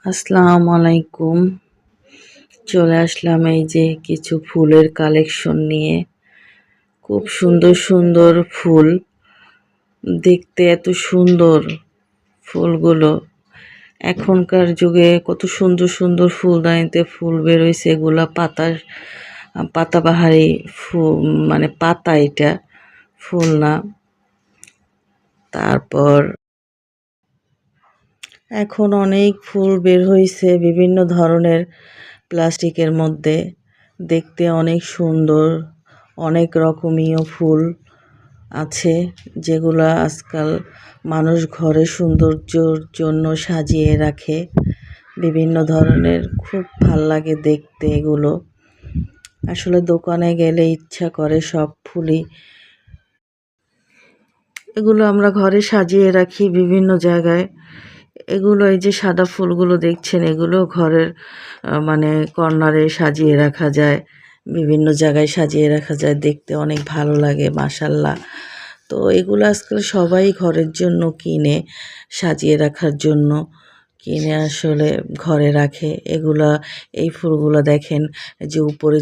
আসসালামু আলাইকুম। চলে আসলাম এই যে কিছু ফুলের কালেকশন নিয়ে। খুব সুন্দর সুন্দর ফুল, দেখতে এত সুন্দর ফুলগুলো। এখনকার যুগে কত সুন্দর সুন্দর ফুলদানিতে ফুল বেরোইছে, এগুলা পাতাবাহারি ফুল, মানে পাতা, এটা ফুল না। তারপর এখন অনেক ফুল বের হইছে বিভিন্ন ধরনের প্লাস্টিকের মধ্যে, দেখতে অনেক সুন্দর। অনেক রকমীয় ফুল আছে যেগুলো আজকাল মানুষ ঘরে সৌন্দর্যর জন্য সাজিয়ে রাখে। বিভিন্ন ধরনের, খুব ভাল লাগে দেখতে এগুলো। আসলে দোকানে গেলে ইচ্ছা করে সব ফুলই, এগুলো আমরা ঘরে সাজিয়ে রাখি বিভিন্ন জায়গায়। এগুলো, এই যে সাদা ফুলগুলো দেখছেন, এগুলো ঘরের মানে কর্নারে সাজিয়ে রাখা যায়, বিভিন্ন জায়গায় সাজিয়ে রাখা যায়, দেখতে অনেক ভালো লাগে মাশাআল্লাহ। তো এগুলো আজকাল সবাই ঘরের জন্য কিনে, সাজিয়ে রাখার জন্য কিনে আসলে ঘরে রাখে। এই ফুলগুলো দেখেন যে উপরে